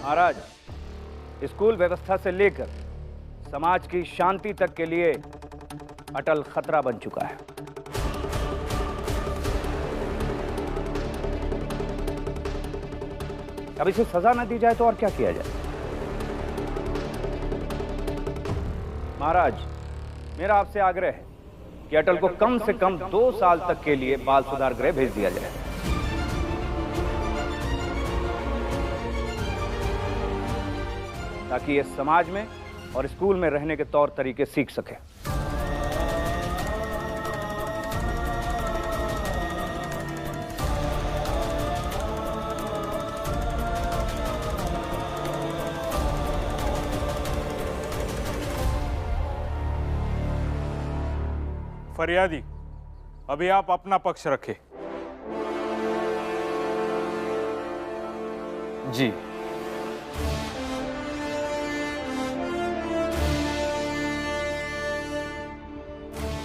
महाराज, school व्यवस्था से लेकर समाज की शांति तक के लिए अटल खतरा बन चुका है। अब इसे सजा न दी जाए तो और क्या किया जाए? महाराज, मेरा आपसे आग्रह है कि अटल को कम से कम 2 साल तक के लिए बाल सुधार गृह भेज दिया जाए, ताकि ये समाज में और स्कूल में रहने के तौर तरीके सीख सके। फरियादी, अभी आप अपना पक्ष रखें। जी।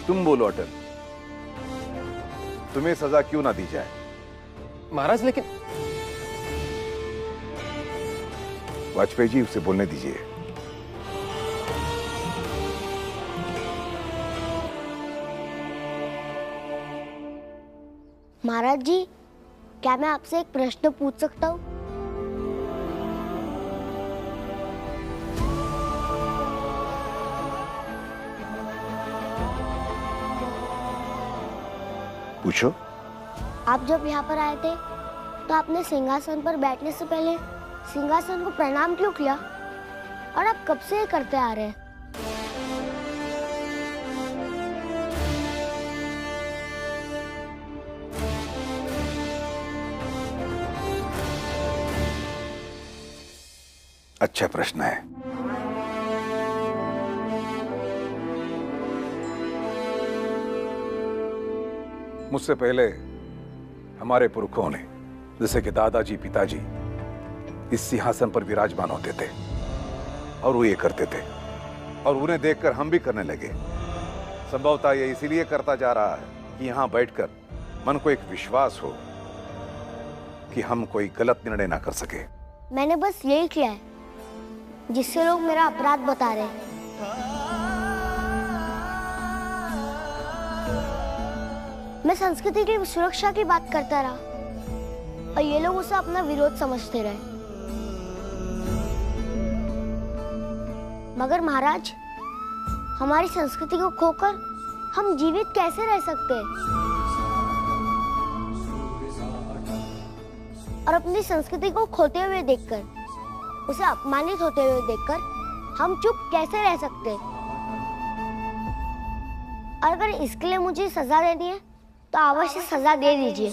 तुम बोलो अटल, तुम्हें सजा क्यों ना दी जाए? महाराज लेकिन वाजपेयी जी, उसे बोलने दीजिए। महाराज जी, क्या मैं आपसे एक प्रश्न पूछ सकता हूँ? पूछो। आप जब यहाँ पर आए थे तो आपने सिंहासन पर बैठने से पहले सिंहासन को प्रणाम क्यों किया? और आप कब से ये करते आ रहे हैं? अच्छा प्रश्न है। मुझसे पहले हमारे पुरखों ने, जैसे कि दादाजी, पिताजी, इस सिंहासन पर विराजमान होते थे और वो ये करते थे और उन्हें देखकर हम भी करने लगे। संभवतः ये इसीलिए करता जा रहा है कि यहां बैठकर मन को एक विश्वास हो कि हम कोई गलत निर्णय ना कर सके। मैंने बस यही किया है जिससे लोग मेरा अपराध बता रहे हैं। मैं संस्कृति की सुरक्षा की बात करता रहा और ये लोग उसे अपना विरोध समझते रहे। मगर महाराज, हमारी संस्कृति को खोकर हम जीवित कैसे रह सकते हैं? और अपनी संस्कृति को खोते हुए देखकर, उसे अपमानित होते हुए देखकर हम चुप कैसे रह सकते हैं? और अगर इसके लिए मुझे सजा देनी है तो अवश्य सजा दे दीजिए।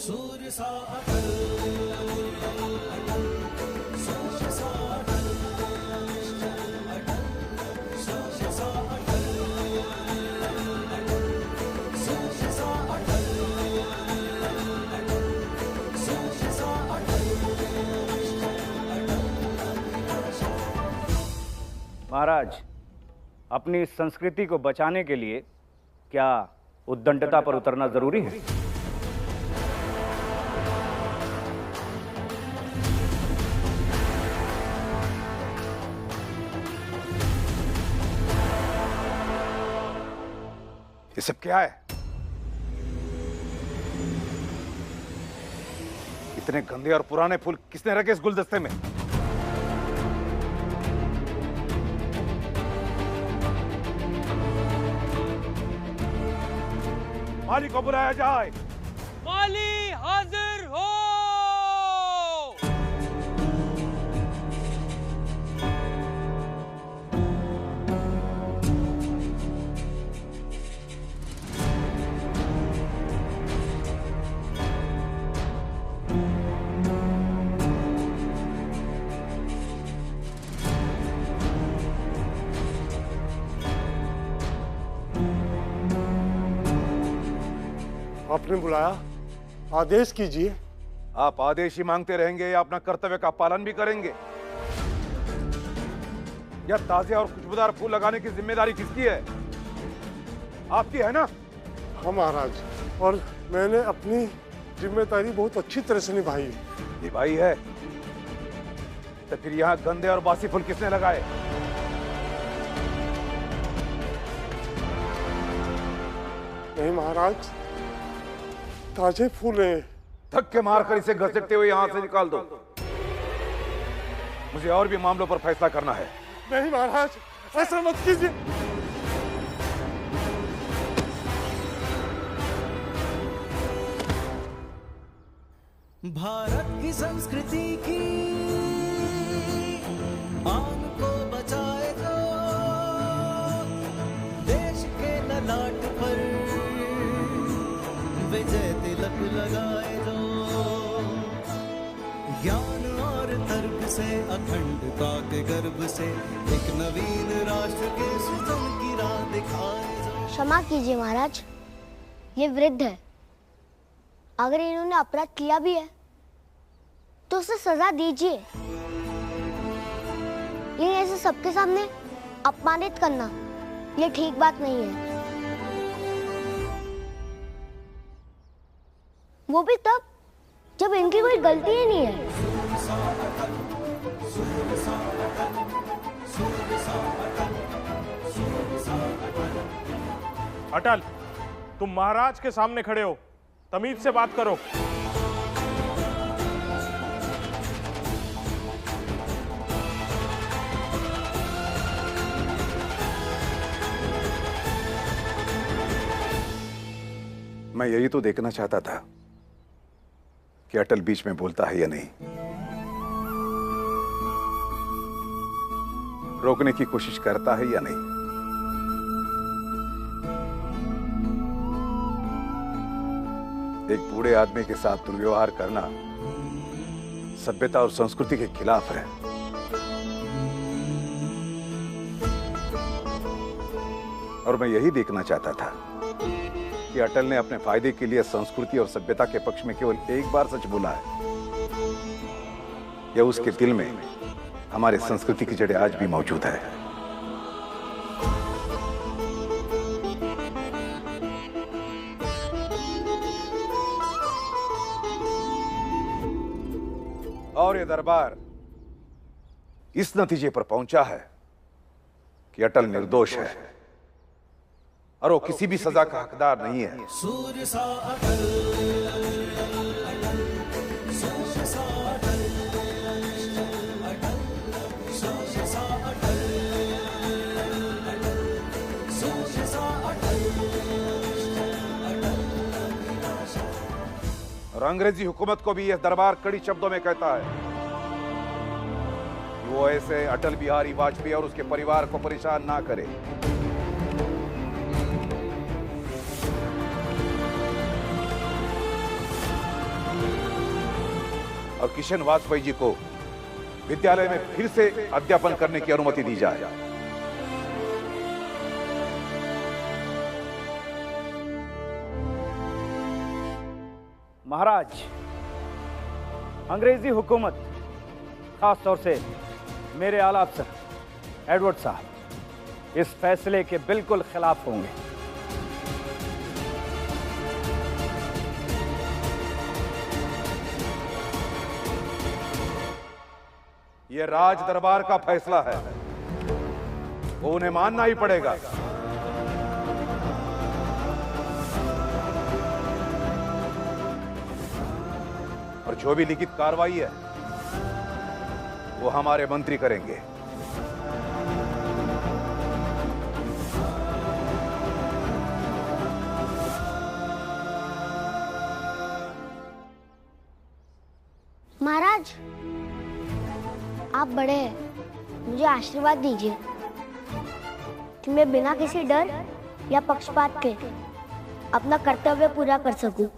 महाराज, अपनी संस्कृति को बचाने के लिए क्या उद्दंडता पर उतरना जरूरी है? ये सब क्या है? इतने गंदे और पुराने फूल किसने रखे इस गुलदस्ते में? माली को बुलाया जाए। माली हाजिर हो। आपने बुलाया, आदेश कीजिए। आप आदेश ही मांगते रहेंगे या अपना कर्तव्य का पालन भी करेंगे? या ताजे और खुशबूदार फूल लगाने की जिम्मेदारी किसकी है? आपकी है ना? हाँ महाराज, और मैंने अपनी जिम्मेदारी बहुत अच्छी तरह से निभाई। निभाई है तो फिर यहाँ गंदे और बासी फूल किसने लगाए? नहीं महाराज, ताजे फूल हैं। धक्के मारकर इसे घसीटते हुए यहां से निकाल दो। मुझे और भी मामलों पर फैसला करना है। नहीं महाराज, ऐसा मत कीजिए। भारत की संस्कृति की आन को बचाए जो, देश के ललाट पर विजय तिलक लगाए जो, ज्ञान और तर्क से अखंडता के गर्भ से एक नवीन राष्ट्र के सृजन की राह दिखाए जो। क्षमा कीजिए महाराज, ये वृद्ध है। अगर इन्होंने अपराध किया भी है तो उसे सजा दीजिए। लेकिन ऐसे सबके सामने अपमानित करना ये ठीक बात नहीं है। वो भी तब जब इनकी कोई गलती ही नहीं है। अटल, तुम महाराज के सामने खड़े हो, तमीज से बात करो। मैं यही तो देखना चाहता था कि अटल बीच में बोलता है या नहीं। रोकने की कोशिश करता है या नहीं। एक बूढ़े आदमी के साथ दुर्व्यवहार करना सभ्यता और संस्कृति के खिलाफ है। और मैं यही देखना चाहता था कि अटल ने अपने फायदे के लिए संस्कृति और सभ्यता के पक्ष में केवल एक बार सच बोला है, या उसके दिल में हमारे संस्कृति की जड़ें आज भी मौजूद है। और ये दरबार इस नतीजे पर पहुंचा है कि अटल निर्दोष है और वो किसी भी सजा का हकदार नहीं है। सूर्य सा अटल, सूर्य सा अटल, सूर्य सा अटल, सूर्य सा अटल। और अंग्रेजी हुकूमत को भी यह दरबार कड़ी शब्दों में कहता है कि वो ऐसे अटल बिहारी वाजपेयी और उसके परिवार को परेशान ना करे। और किशन वाजपेयी जी को विद्यालय में फिर से अध्यापन करने की अनुमति दी जाए। महाराज, अंग्रेजी हुकूमत, खास तौर से मेरे आला अफसर एडवर्ड साहब इस फैसले के बिल्कुल खिलाफ होंगे। यह राज दरबार का फैसला है, वो उन्हें मानना ही पड़ेगा। और जो भी लिखित कार्रवाई है वो हमारे मंत्री करेंगे। महाराज, आप बड़े हैं, मुझे आशीर्वाद दीजिए कि मैं बिना किसी डर या पक्षपात के अपना कर्तव्य पूरा कर सकूं।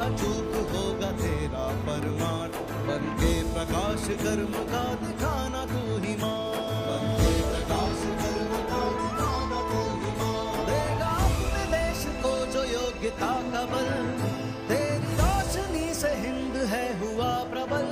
अचूक होगा तेरा परमार, बनके प्रकाश कर्म का दिखाना तू ही मां, बनके प्रकाश कर्म का दिखाना तू ही मां। देगा अपने देश को जो योग्यता का बल, तेरी रोशनी से हिंद है हुआ प्रबल।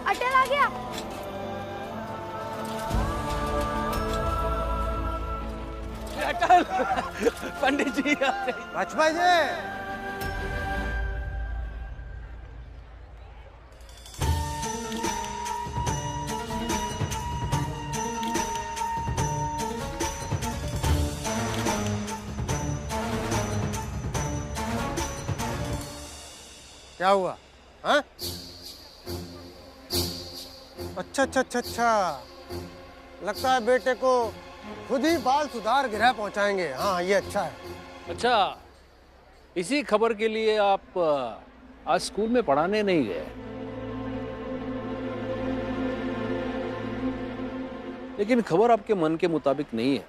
अटल आ गया। अटल पंडित जी वाजपेयी जी। क्या हुआ? हाँ? अच्छा अच्छा अच्छा अच्छा, लगता है बेटे को खुद ही बाल सुधार गृह पहुंचाएंगे। हाँ ये अच्छा है। अच्छा, इसी खबर के लिए आप आज स्कूल में पढ़ाने नहीं गए, लेकिन खबर आपके मन के मुताबिक नहीं है।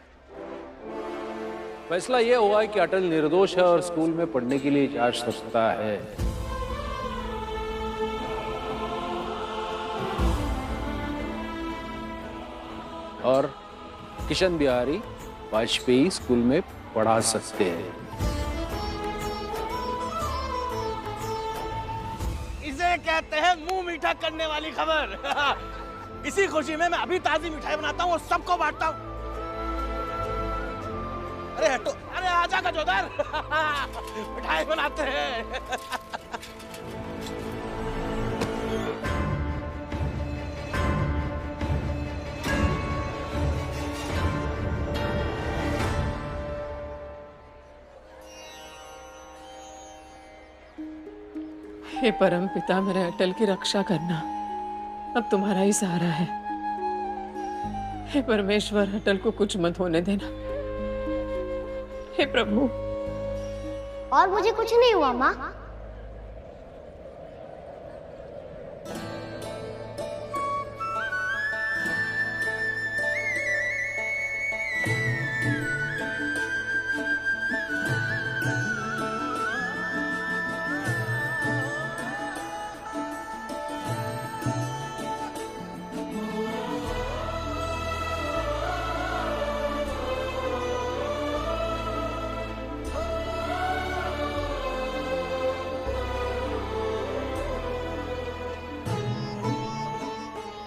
फैसला यह हुआ है कि अटल निर्दोष है और स्कूल में पढ़ने के लिए जा सकता है। और किशन बिहारी वाजपेयी स्कूल में पढ़ा सकते हैं। इसे कहते हैं मुंह मीठा करने वाली खबर। इसी खुशी में मैं अभी ताजी मिठाई बनाता हूँ और सबको बांटता हूँ। अरे हटो, अरे आजा गजोदर। मिठाई बनाते हैं। हे परम पिता, मेरे अटल की रक्षा करना अब तुम्हारा ही सहारा है। हे परमेश्वर, अटल को कुछ मत होने देना। हे प्रभु। और मुझे कुछ नहीं हुआ माँ।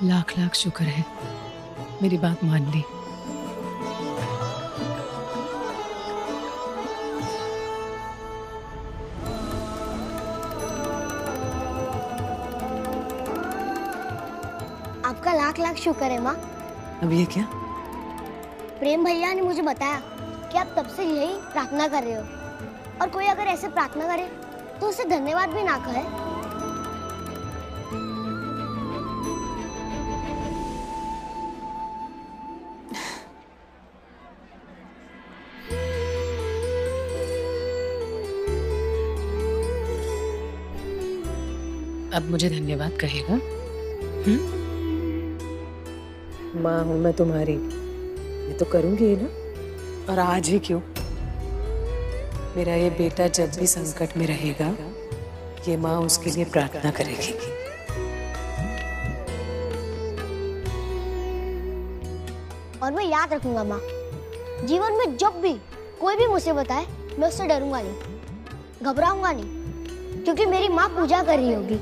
लाख लाख शुक्र है, मेरी बात मान ली। आपका लाख लाख शुक्र है माँ। अब ये क्या? प्रेम भैया ने मुझे बताया कि आप तब से यही प्रार्थना कर रहे हो, और कोई अगर ऐसे प्रार्थना करे तो उसे धन्यवाद भी ना कहे। अब मुझे धन्यवाद कहेगा? माँ हूं मैं तुम्हारी, ये तो करूंगी ही ना। और आज ही क्यों, मेरा ये बेटा जब भी संकट में रहेगा, ये माँ उसके लिए प्रार्थना करेगी। और मैं याद रखूंगा माँ, जीवन में जब भी कोई भी मुसीबत आए, मैं उससे डरूंगा नहीं, घबराऊंगा नहीं, क्योंकि मेरी माँ पूजा कर रही होगी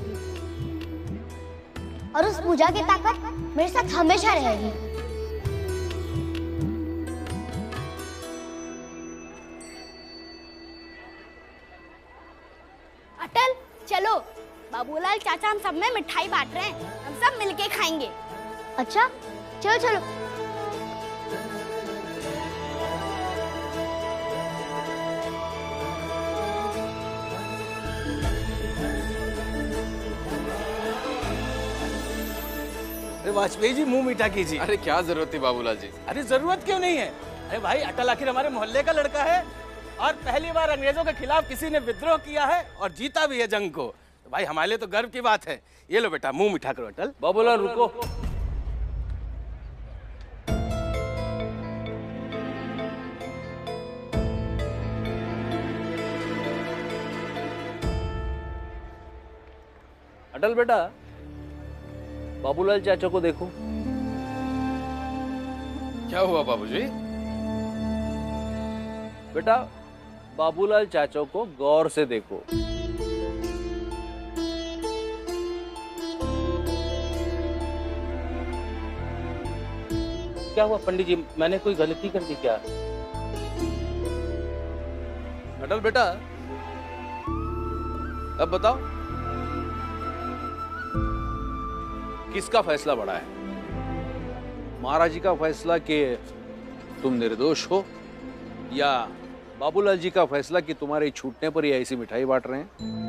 और उस पूजा की ताकत मेरे साथ हमेशा रहेगी। अटल चलो, बाबूलाल चाचा हम सब में मिठाई बांट रहे हैं, हम सब मिलके खाएंगे। अच्छा चलो चलो। अरे वाजपेयी जी, मुंह मीठा कीजिए। अरे क्या जरूरत थी बाबूलाल जी? अरे जरूरत क्यों नहीं है? अरे भाई, अटल आखिर हमारे मोहल्ले का लड़का है और पहली बार अंग्रेजों के खिलाफ किसी ने विद्रोह किया है और जीता भी है जंग को। तो भाई हमारे लिए तो गर्व की बात है। ये लो बेटा, मुंह मीठा करो। अटल बाबूलाल रुको। अटल बेटा, बाबूलाल चाचा को देखो। क्या हुआ बाबूजी? बेटा, बाबूलाल चाचा को गौर से देखो। क्या हुआ पंडित जी, मैंने कोई गलती कर दी क्या? अटल बेटा, अब बताओ किसका फैसला बड़ा है? महाराज जी का फैसला कि तुम निर्दोष हो, या बाबूलाल जी का फैसला कि तुम्हारे छूटने पर ये ऐसी मिठाई बांट रहे हैं?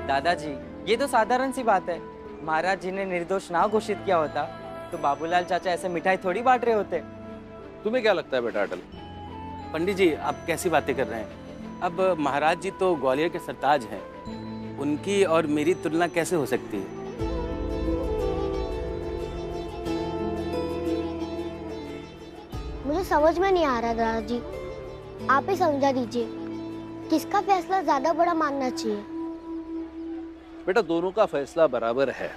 दादाजी, ये तो साधारण सी बात है। महाराज जी ने निर्दोष ना घोषित किया होता तो बाबूलाल चाचा ऐसे मिठाई थोड़ी बांट रहे होते। तुम्हें क्या लगता है बेटा अटल? पंडित जी, आप कैसी बातें कर रहे हैं? अब महाराज जी तो ग्वालियर के सरताज हैं, उनकी और मेरी तुलना कैसे हो सकती है? मुझे समझ में नहीं आ रहा दादाजी, आप ही समझा दीजिए किसका फैसला ज्यादा बड़ा मानना चाहिए। बेटा, दोनों का फैसला बराबर है।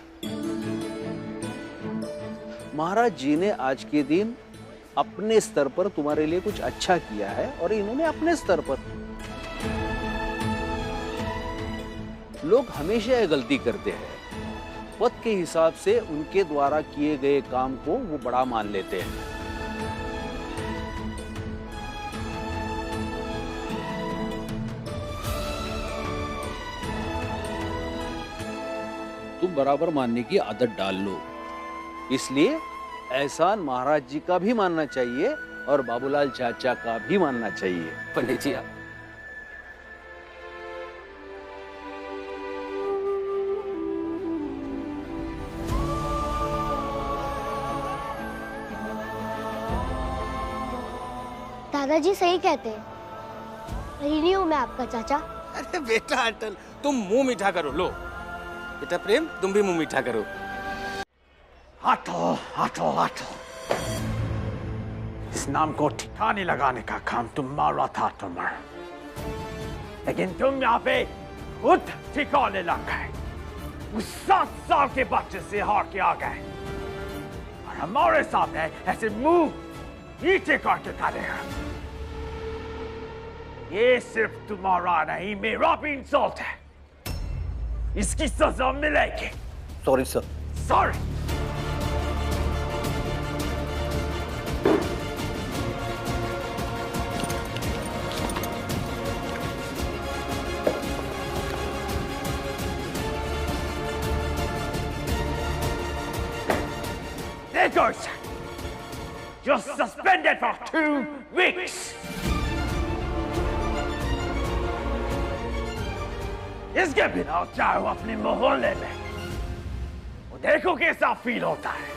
महाराज जी ने आज के दिन अपने स्तर पर तुम्हारे लिए कुछ अच्छा किया है और इन्होंने अपने स्तर पर। लोग हमेशा ये गलती करते हैं, पद के हिसाब से उनके द्वारा किए गए काम को वो बड़ा मान लेते हैं। तुम बराबर मानने की आदत डाल लो, इसलिए एहसान महाराज जी का भी मानना चाहिए और बाबूलाल चाचा का भी मानना चाहिए। पंडित जी, आप दादाजी सही कहते हैं, नहीं हूं मैं आपका चाचा। अरे बेटा अटल, तुम मुंह मीठा करो। लो बेटा प्रेम, तुम भी मुंह मीठा करो। हटो हटो हटो, इस नाम को ठिकाने लगाने का काम तुम्हारा था तुम्हारा, लेकिन तुम यहाँ पे खुद ठिकाने लग गए। उस 7 साल के बच्चे से हार के आ गए और हमारे सामने ऐसे मुंह नीचे करके खड़े हैं। ये सिर्फ तुम्हारा नहीं, मेरा भी इंसल्ट है। इसकी सजा मिलेगी। Sorry sir. Sorry. There goes. You're suspended for 2 weeks. इसके बिना जाओ अपने मोहल्ले में, वो देखो कैसा फील होता है।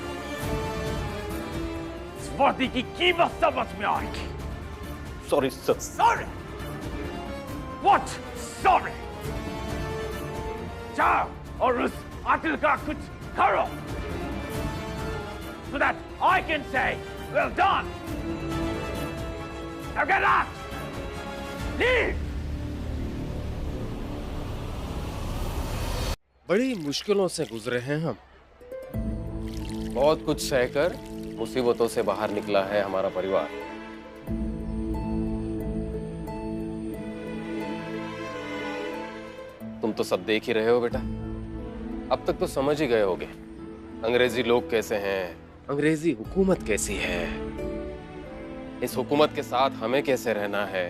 इस वर्दी की कीमत समझ में आएगी। Sorry sir. Sorry? What? Sorry? जाओ और उस अटल का कुछ करो, so that I can say, well done. Now get out. Leave. बड़ी मुश्किलों से गुजरे हैं हम। बहुत कुछ सहकर मुसीबतों से बाहर निकला है हमारा परिवार। तुम तो सब देख ही रहे हो बेटा, अब तक तो समझ ही गए होगे अंग्रेजी लोग कैसे हैं, अंग्रेजी हुकूमत कैसी है, इस हुकूमत के साथ हमें कैसे रहना है।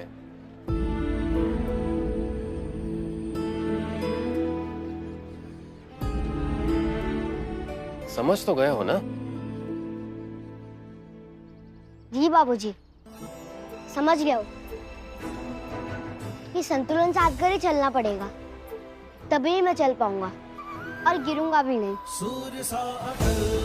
समझ तो गए हो ना? जी बाबूजी, समझ गया हूँ। ये संतुलन साध कर ही चलना पड़ेगा, तभी मैं चल पाऊंगा और गिरूंगा भी नहीं। सूर्य सा अटल